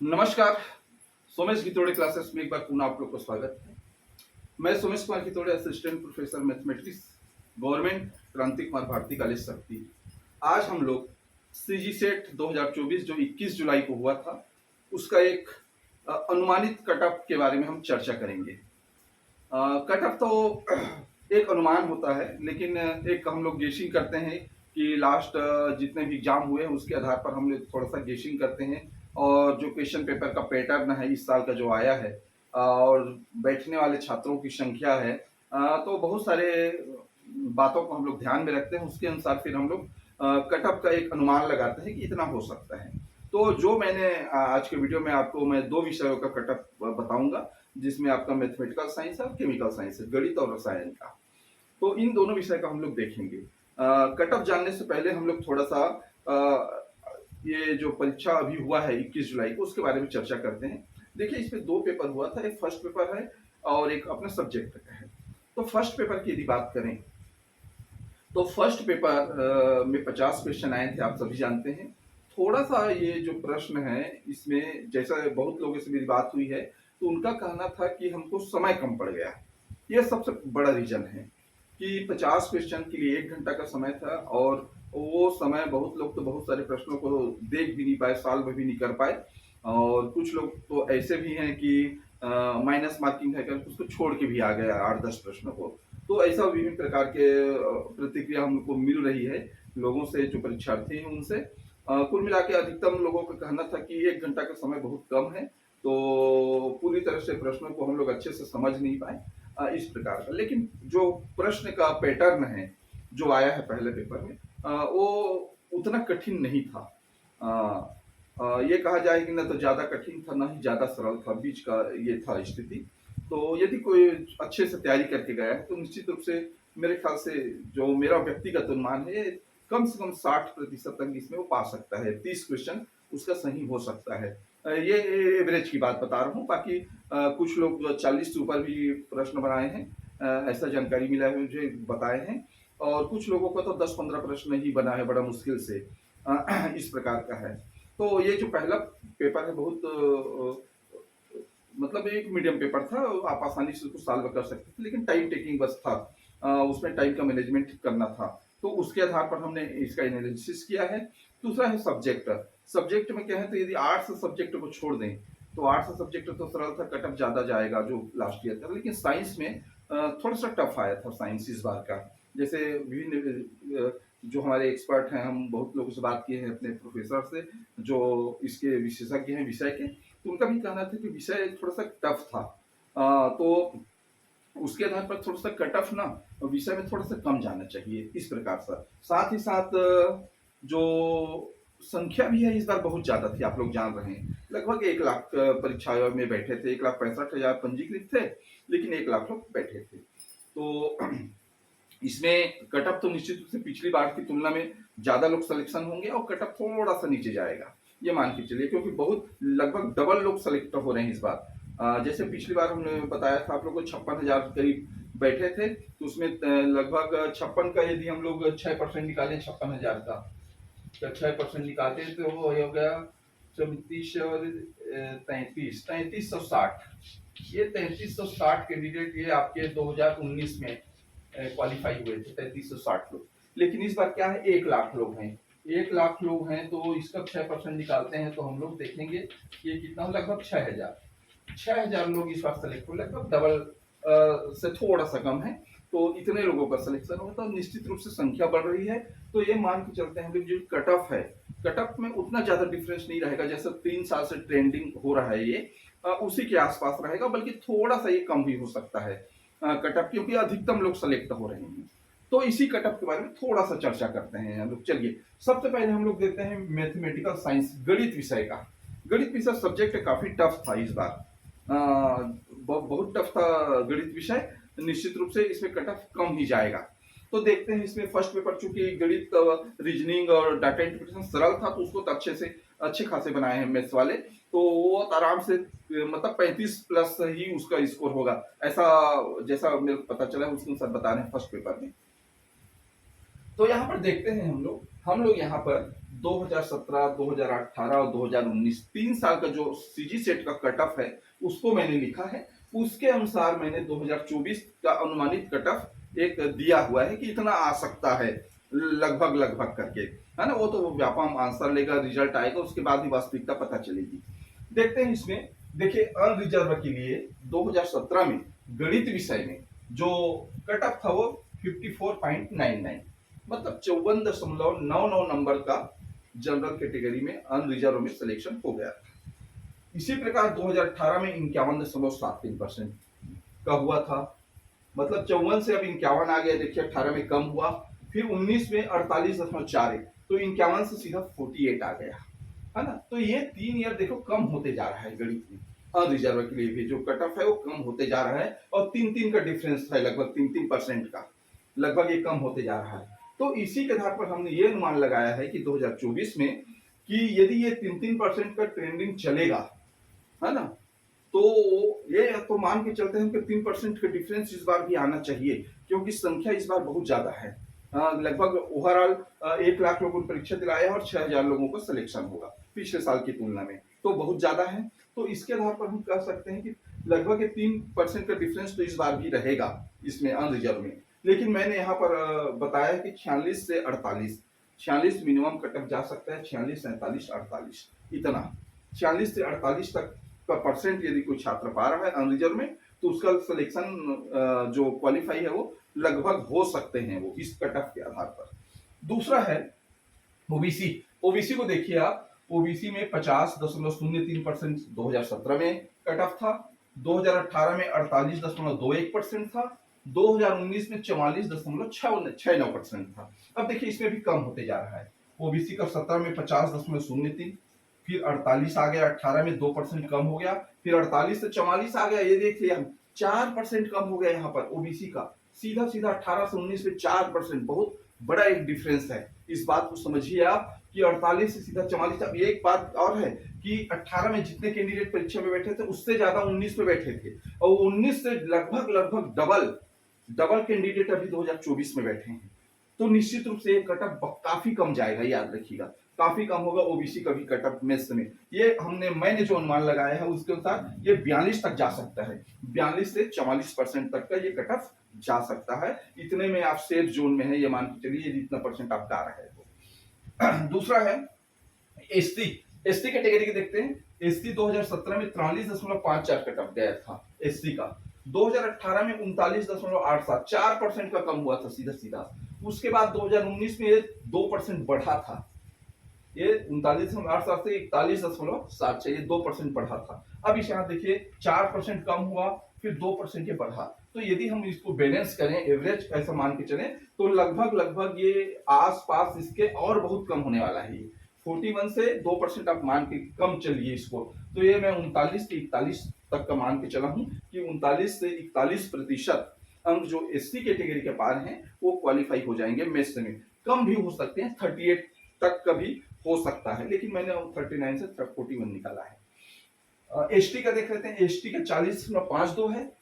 नमस्कार। सोमेश गितोड़े क्लासेस में एक बार पुनः आप लोग को स्वागत है। मैं Somesh Kumar Gitode, assistant professor mathematics, government Kranti Kumar Bharti college शक्ति। आज हम लोग सीजी सेट 2024 जो 21 जुलाई को हुआ था उसका एक अनुमानित कटअप के बारे में हम चर्चा करेंगे। कटअप तो एक अनुमान होता है, लेकिन एक हम लोग गेसिंग करते हैं कि लास्ट जितने भी एग्जाम हुए हैं उसके आधार पर हम लोग थोड़ा सा गेसिंग करते हैं। और जो क्वेश्चन पेपर का पैटर्न है इस साल का जो आया है और बैठने वाले छात्रों की संख्या है, तो बहुत सारे बातों को हम लोग ध्यान में रखते हैं। उसके अनुसार फिर हम लोग कटअप का एक अनुमान लगाते हैं कि इतना हो सकता है। तो जो मैंने आज के वीडियो में आपको मैं दो विषयों का कटअप बताऊंगा, जिसमें आपका मैथमेटिकल साइंस और केमिकल साइंस है, गणित और रसायन का। तो इन दोनों विषय का हम लोग देखेंगे। कटअप जानने से पहले हम लोग थोड़ा सा ये जो परीक्षा अभी हुआ है 21 जुलाई को उसके बारे में चर्चा करते हैं। देखिए, इसमें दो पेपर हुआ था, एक फर्स्ट पेपर है और एक अपना सब्जेक्ट का है। तो फर्स्ट पेपर की यदि बात करें तो फर्स्ट पेपर में 50 क्वेश्चन आए थे, आप सभी जानते हैं। थोड़ा सा ये जो प्रश्न है इसमें, जैसा बहुत लोगों से मेरी बात हुई है, तो उनका कहना था कि हमको समय कम पड़ गया। ये सबसे बड़ा रीजन है कि 50 क्वेश्चन के लिए 1 घंटा का समय था और वो समय बहुत लोग तो बहुत सारे प्रश्नों को देख भी नहीं पाए, साल में भी नहीं कर पाए। और कुछ लोग तो ऐसे भी हैं कि माइनस मार्किंग है कर उसको छोड़ के भी आ गए 8-10 प्रश्नों को। तो ऐसा विभिन्न प्रकार के प्रतिक्रिया हमको मिल रही है लोगों से, जो परीक्षार्थी हैं उनसे। कुल मिला के अधिकतम लोगों का कहना था कि 1 घंटा का समय बहुत कम है, तो पूरी तरह से प्रश्नों को हम लोग अच्छे से समझ नहीं पाए इस प्रकार का। लेकिन जो प्रश्न का पैटर्न है जो आया है पहले पेपर में, वो उतना कठिन नहीं था। ये कहा जाए कि ना तो ज्यादा कठिन था ना ही ज्यादा सरल था, बीच का ये था स्थिति। तो यदि कोई अच्छे से तैयारी करके गया है तो निश्चित रूप से मेरे ख्याल से जो मेरा व्यक्तिगत अनुमान है, कम से कम 60% तक इसमें वो पा सकता है। 30 क्वेश्चन उसका सही हो सकता है। ये एवरेज की बात बता रहा हूँ। बाकी कुछ लोग 40 से ऊपर भी प्रश्न बनाए हैं, ऐसा जानकारी मिला है मुझे, बताए हैं। और कुछ लोगों का तो 10-15 प्रश्न ही बना है बड़ा मुश्किल से, इस प्रकार का है। तो ये जो पहला पेपर है बहुत मतलब एक मीडियम पेपर था, आप आसानी से उसको सॉल्व कर सकते थे, लेकिन टाइम टेकिंग बस था। उसमें टाइम का मैनेजमेंट करना था। तो उसके आधार पर हमने इसका एनालिसिस किया है। दूसरा है सब्जेक्ट। सब्जेक्ट में क्या है, तो यदि आर्ट्स सब्जेक्ट को छोड़ दें तो आर्ट्स सब्जेक्ट तो सरल था, कटअप ज्यादा जाएगा जो लास्ट ईयर था। लेकिन साइंस में थोड़ा सा टफ आया था साइंस इस बार का। जैसे विभिन्न जो हमारे एक्सपर्ट हैं, हम बहुत लोगों से बात किए हैं अपने प्रोफेसर से जो इसके विशेषज्ञ हैं विषय के, तो उनका भी कहना था कि विषय थोड़ा सा टफ था। तो उसके आधार पर थोड़ा सा कट ऑफ ना विषय में थोड़ा सा कम जाना चाहिए, इस प्रकार से। साथ ही साथ जो संख्या भी है इस बार बहुत ज्यादा थी, आप लोग जान रहे हैं। लगभग 1 लाख परीक्षा में बैठे थे, 1,65,000 पंजीकृत थे, लेकिन 1 लाख लोग बैठे थे। तो इसमें कटअप तो निश्चित रूप से पिछली बार की तुलना में ज्यादा लोग सिलेक्शन होंगे और कटअप थोड़ा सा नीचे जाएगा, ये मान के चलिए, क्योंकि बहुत लगभग डबल लोग सेलेक्ट हो रहे हैं इस बार। जैसे पिछली बार हमने बताया था आप लोगों को 56,000 करीब बैठे थे, तो उसमें लगभग 56 का यदि हम लोग 6% निकालें 56,000 का, या 6% निकालते हैं तो वो हो गया 34 और 3360। ये 3360 कैंडिडेट ये आपके 2019 में क्वालिफाई हुए थे, 3360 लोग। लेकिन इस बार क्या है, 1 लाख लोग हैं। 1 लाख लोग हैं तो इसका 6% निकालते हैं तो हम लोग देखेंगे कि ये कितना, लगभग 6,000 लोग इस बार सेलेक्ट हुए, लगभग डबल से थोड़ा सा कम है। तो इतने लोगों का सिलेक्शन होता है, निश्चित रूप से संख्या बढ़ रही है। तो ये मान के चलते हैं जो कट ऑफ है, कट ऑफ में उतना ज्यादा डिफरेंस नहीं रहेगा, जैसे 3 साल से ट्रेंडिंग हो रहा है ये, उसी के आसपास रहेगा, बल्कि थोड़ा सा ये कम भी हो सकता है कटअप, क्योंकि अधिकतम लोग सेलेक्ट हो रहे हैं। तो इसी कटअप के बारे में थोड़ा सा चर्चा करते हैं हम लोग। चलिए, सबसे पहले हम लोग देखते हैं मैथमेटिकल साइंस, गणित विषय का। गणित विषय सब्जेक्ट काफी टफ था इस बार, बहुत टफ था गणित विषय। निश्चित रूप से इसमें कटअप कम ही जाएगा। तो देखते हैं इसमें फर्स्ट पेपर, चूंकि गणित रीजनिंग और डाटा इंटरप्रिटेशन सरल था, तो उसको तो अच्छे खासे बनाए हैं मैथ्स वाले। तो वो आराम से मतलब 35+ ही उसका स्कोर होगा, ऐसा जैसा मेरे को पता चला उसके अनुसार बता रहे हैं फर्स्ट पेपर में। तो यहाँ पर देखते हैं हम लोग यहाँ पर 2017, 2018 और 2019 3 साल का जो सीजी सेट का कट ऑफ है उसको मैंने लिखा है। उसके अनुसार मैंने 2024 का अनुमानित कट ऑफ एक दिया हुआ है कि इतना आ सकता है, लगभग लगभग करके, है ना। वो तो व्यापम आंसर लेगा, रिजल्ट आएगा, उसके बाद ही वास्तविकता पता चलेगी। देखते हैं इसमें। देखिए अनरिजर्व के लिए 2017 में गणित विषय में जो कट ऑफ था वो 54.99, मतलब 54.99 नंबर का जनरल कैटेगरी में अनरिजर्व में सिलेक्शन हो गया। इसी प्रकार 2018 में 51.73% का हुआ था, मतलब 54 से अब 51 आ गया। देखिए 18 में कम हुआ, फिर 19 में 48.41, तो 51 से सीधा 48 आ गया, है ना। तो ये 3 ईयर देखो कम होते जा रहा है गणित में। अनरिजर्व के लिए भी जो कट ऑफ है वो कम होते जा रहा है, और 3-3 का डिफरेंस है, लगभग 3-3% का, लगभग ये कम होते जा रहा है। तो इसी के आधार पर हमने ये अनुमान लगाया है कि 2024 में कि यदि ये 3-3% का ट्रेंडिंग चलेगा, है ना, तो ये तो मान के चलते हैं कि 3% का डिफरेंस इस बार भी आना चाहिए, क्योंकि संख्या इस बार बहुत ज्यादा है। लगभग ओवरऑल 1 लाख लोगों ने परीक्षा दिलाया और 6,000 लोगों को सिलेक्शन होगा पिछले साल की तुलना में, तो बहुत ज्यादा है। तो इसके आधार पर हम कह सकते हैं कि लगभग 3% का डिफरेंस तो इस बार भी रहेगा इसमें अनरिजर्व में। लेकिन मैंने यहाँ पर बताया कि 46 से 48, 46 मिनिमम कट ऑफ जा सकता है, 46, 47, 48, इतना 46 से 48 तक का परसेंट यदि कोई छात्र पा रहा है अनरिजर्व में, तो उसका सिलेक्शन जो क्वालिफाई है वो लगभग हो सकते हैं वो इस कट ऑफ के आधार पर। दूसरा है ओबीसी। ओबीसी को देखिए आप, ओबीसी में 50.03% 2017 में कट ऑफ था, 2018 में 48.21% था, 2019 में 44.69% था। अब देखिए इसमें भी कम होते जा रहा है। ओबीसी का 17 में 50.03, फिर 48 आ गया, 18 में 2% कम हो गया, फिर 48 से 44 आ गया। ये देखिए हम 4% कम हो गया यहाँ पर ओबीसी का, सीधा सीधा 18 से 19 में 4%, बहुत बड़ा एक डिफरेंस है। इस बात को समझिए आप कि 48 से सीधा 44। अब एक बात और है कि 18 में जितने कैंडिडेट परीक्षा में बैठे थे उससे ज्यादा 19 में बैठे थे, और 19 से लगभग लगभग डबल कैंडिडेट अभी 2024 में बैठे हैं। तो निश्चित रूप से कट ऑफ काफी कम जाएगा, याद रखिएगा, काफी कम होगा ओबीसी का भी कट ऑफ मेंस में। ये मैंने जो अनुमान लगाया है उसके अनुसार ये 42 तक जा सकता है, 42 से 44% तक का ये कट ऑफ जा सकता है। इतने में आप सेफ जोन में है, ये मान के चलिए यदि इतना परसेंट आपका आ रहा है तो। दूसरा है एसटी। एसटी कैटेगरी के देखते हैं। एसटी 2017 में 43.54 कट ऑफ गया था एसटी का, 2018 में 39.87, 4% का कम हुआ था सीधा सीधा। उसके बाद 2019 में 2% बढ़ा था, ये 39.87 से 41.76, ये 2% बढ़ा था। अब इस यहाँ देखिए 4% कम हुआ, फिर 2% ये बढ़ा। तो यदि हम इसको बैलेंस करें, एवरेज ऐसा मान के चलें, तो लगभग लगभग ये आसपास इसके और बहुत कम होने वाला है। 41 से 2% आप मान के कम चलिए इसको, तो ये मैं 39 से 41 तक का मान के चला हूं कि 39 से 41% अंक जो एससी कैटेगरी के पार हैं वो क्वालिफाई हो जाएंगे मेंस में। कम भी हो सकते हैं, 38 तक का भी हो सकता है, लेकिन मैंने 39 से 41 निकाला है। एसटी का देख लेते हैं। एसटी का 40.52 है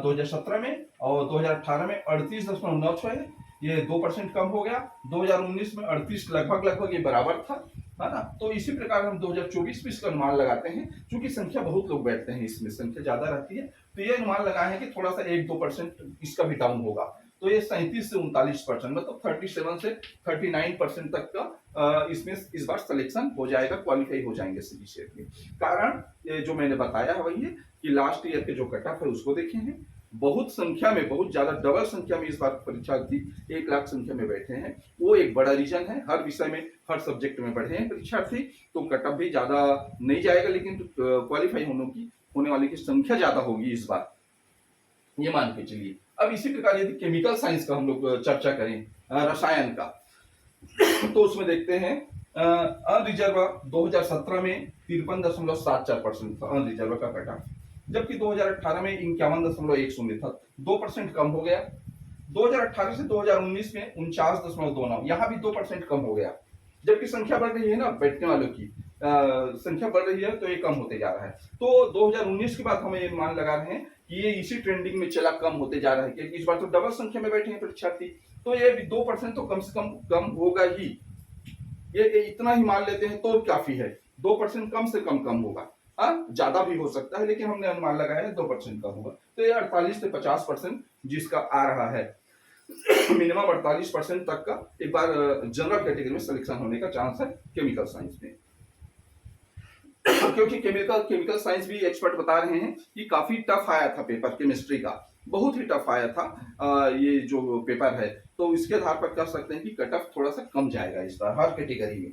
2017 में, और 2018 में 38.96 है, ये 2% कम हो गया। 2019 में 38, लगभग लगभग ये बराबर था, है ना। तो इसी प्रकार हम 2024 में इसका अनुमान लगाते हैं, क्योंकि संख्या बहुत लोग बैठते हैं इसमें, संख्या ज्यादा रहती है, तो ये अनुमान लगाए हैं कि थोड़ा सा 1-2% इसका भी डाउन होगा। तो ये 37 से 39%, मतलब 37 से 39% तक का इसमें इस बार सिलेक्शन हो जाएगा, क्वालिफाई हो जाएंगे सीधी सेट में। कारण ये जो मैंने बताया है वही है कि लास्ट ईयर के जो कट ऑफ है उसको देखे हैं, बहुत संख्या में, बहुत ज्यादा डबल संख्या में इस बार परीक्षार्थी 1 लाख संख्या में बैठे हैं, वो एक बड़ा रीजन है। हर विषय में, हर सब्जेक्ट में बढ़े हैं परीक्षार्थी, तो कट ऑफ भी ज्यादा नहीं जाएगा, लेकिन क्वालिफाई होने वाले की संख्या ज्यादा होगी इस बार, ये मान के चलिए। अब इसी प्रकार यदि केमिकल साइंस का हम लोग चर्चा करें, रसायन का, तो उसमें देखते हैं अनरिजर्व 2017 में 53.74% था अनरिजर्व का कट ऑफ, जबकि 2018 में 51.10 था, 2% कम हो गया। 2018 से 2019 में 49.29, यहाँ भी 2% कम हो गया, जबकि संख्या बढ़ रही है ना बैठने वालों की, संख्या बढ़ रही है, तो ये कम होते जा रहा है। तो 2019 के बाद हम ये मान लगा रहे हैं कि ये इसी ट्रेंडिंग में चला कम होते जा रहा है, क्योंकि इस बार तो डबल संख्या में बैठे हैं परीक्षार्थी, तो ये भी 2% तो कम से कम होगा ही। ये इतना ही मान लेते हैं तो काफी है, 2% कम से कम होगा। हाँ, ज्यादा भी हो सकता है, लेकिन हमने अनुमान लगाया है 2% का होगा। तो ये 48 से 50% जिसका आ रहा है, मिनिमम 48% तक का एक बार जनरल कैटेगरी में सिलेक्शन होने का चांस है केमिकल साइंस में। क्योंकि केमिकल साइंस भी एक्सपर्ट बता रहे हैं कि काफी टफ आया था पेपर केमिस्ट्री का, बहुत ही टफ आया था ये जो पेपर है। तो इसके आधार पर कह सकते हैं कि कट ऑफ थोड़ा सा कम जाएगा इस बार हर कैटेगरी में।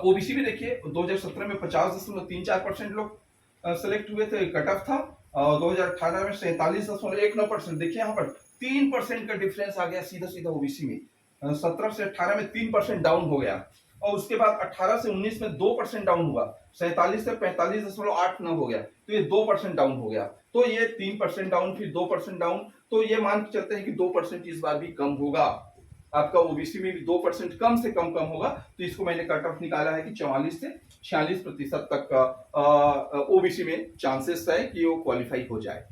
ओबीसी में देखिए 2017 में 50.34% लोग सेलेक्ट हुए थे, कट ऑफ था। 2018 में 47.19%, देखिए यहाँ पर 3% का डिफरेंस आ गया सीधा सीधा ओबीसी में। 17 से 18 में 3% डाउन हो गया, और उसके बाद 18 से 19 में 2% डाउन हुआ, 47 से 45.89 हो गया, तो ये 2% डाउन हो गया। तो ये 3% डाउन, फिर 2% डाउन, तो ये मान के चलते हैं कि 2% इस बार भी कम होगा। आपका ओबीसी में भी 2% कम से कम होगा। तो इसको मैंने कट ऑफ निकाला है कि 44 से 46% तक का ओबीसी में चांसेस है कि वो क्वालिफाई हो जाए,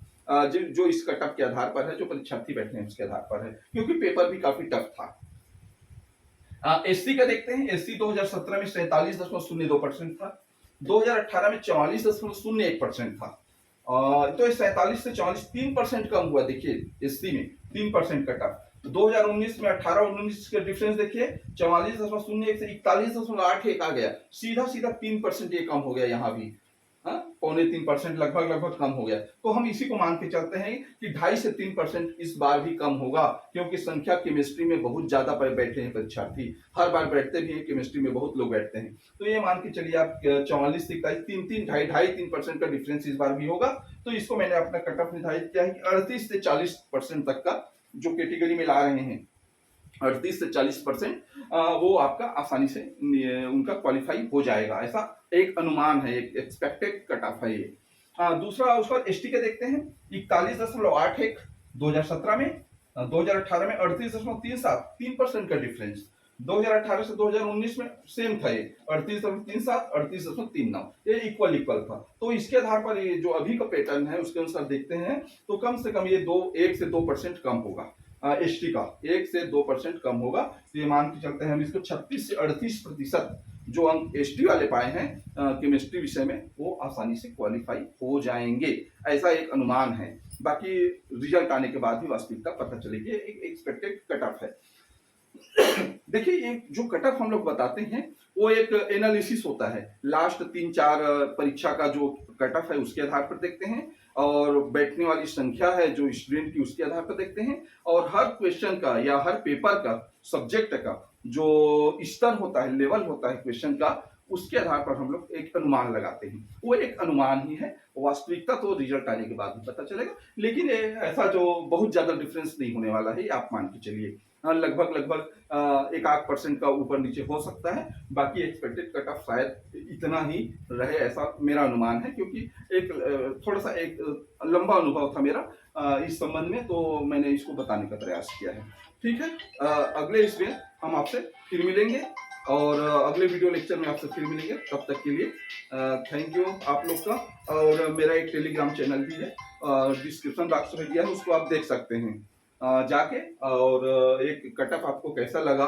जो इस कट ऑफ के आधार पर है, जो परीक्षार्थी बैठे हैं उसके आधार पर है, क्योंकि पेपर भी काफी टफ था। एससी का देखते हैं। एससी 2017 में 47.02% था, 2018 में 44.01% था। तो 47 से 44 3% कम हुआ। देखिए एससी में 3% कटा। 2019 में 18-19 का डिफरेंस देखिए, 44.01 से 41.81 आ गया, सीधा सीधा 3% ये कम हो गया यहाँ भी। हाँ, 2.25-3% लगभग कम हो गया। तो हम इसी को मान के चलते हैं कि 2.5 से 3% इस बार भी कम होगा, क्योंकि संख्या केमिस्ट्री में बहुत ज्यादा बैठे हैं परीक्षार्थी, हर बार बैठते भी हैं केमिस्ट्री में, बहुत लोग बैठते हैं। तो ये मान के चलिए आप 44 से 41 2.5-3% का डिफरेंस इस बार भी होगा। तो इसको मैंने अपना कट ऑफ निर्धारित किया है कि 38 से 40% तक का जो कैटेगरी में ला रहे हैं, 38 से 40% वो आपका आसानी से उनका क्वालिफाई हो जाएगा, ऐसा एक अनुमान है, एक एक्सपेक्टेड कट ऑफ है ये। दूसरा उसका एसटी का देखते हैं। 41.81 2017 में, 2018 में 38.37, 3% का डिफरेंस। 2018 से 2019 में सेम था ये, 38.37, 38.39, ये इक्वल था। तो इसके आधार पर ये जो अभी का पैटर्न है उसके अनुसार देखते हैं, तो कम से कम ये 1 से 2% कम होगा। एसटी का 1 से 2% कम होगा। तो ये मान के चलते हैं हम इसको 36 से 38% जो अंक एसटी वाले पाए हैं केमिस्ट्री विषय में, वो आसानी से क्वालिफाई हो जाएंगे, ऐसा एक अनुमान है। बाकी रिजल्ट आने के बाद ही वास्तविकता पता चलेगी, एक एक्सपेक्टेड कट ऑफ है। देखिए ये जो कट ऑफ हम लोग बताते हैं वो एक एनालिसिस होता है, लास्ट 3-4 परीक्षा का जो कट ऑफ है उसके आधार पर देखते हैं, और बैठने वाली संख्या है जो स्टूडेंट की उसके आधार पर देखते हैं, और हर क्वेश्चन का या हर पेपर का सब्जेक्ट का जो स्तर होता है, लेवल होता है क्वेश्चन का, उसके आधार पर हम लोग एक अनुमान लगाते हैं। वो एक अनुमान ही है, वास्तविकता तो रिजल्ट आने के बाद ही पता चलेगा, लेकिन ऐसा जो बहुत ज्यादा डिफरेंस नहीं होने वाला है, आप मान के चलिए। लगभग 1-8% का ऊपर नीचे हो सकता है, बाकी एक्सपेक्टेड कट ऑफ शायद इतना ही रहे, ऐसा मेरा अनुमान है, क्योंकि एक थोड़ा सा एक लंबा अनुभव था मेरा इस संबंध में, तो मैंने इसको बताने का प्रयास किया है। ठीक है, अगले इसमें हम आपसे फिर मिलेंगे, और अगले वीडियो लेक्चर में आपसे फिर मिलेंगे। तब तक के लिए थैंक यू आप लोग का। और मेरा एक टेलीग्राम चैनल भी है, डिस्क्रिप्शन बॉक्स में दिया है, उसको आप देख सकते हैं जाके। और एक कट ऑफ आपको कैसा लगा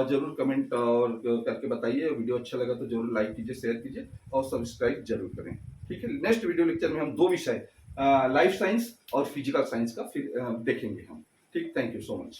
जरूर कमेंट और करके बताइए। वीडियो अच्छा लगा तो जरूर लाइक कीजिए, शेयर कीजिए और सब्सक्राइब जरूर करें। ठीक है, नेक्स्ट वीडियो लेक्चर में हम 2 विषय लाइफ साइंस और फिजिकल साइंस का फिर देखेंगे हम। ठीक, थैंक यू सो मच।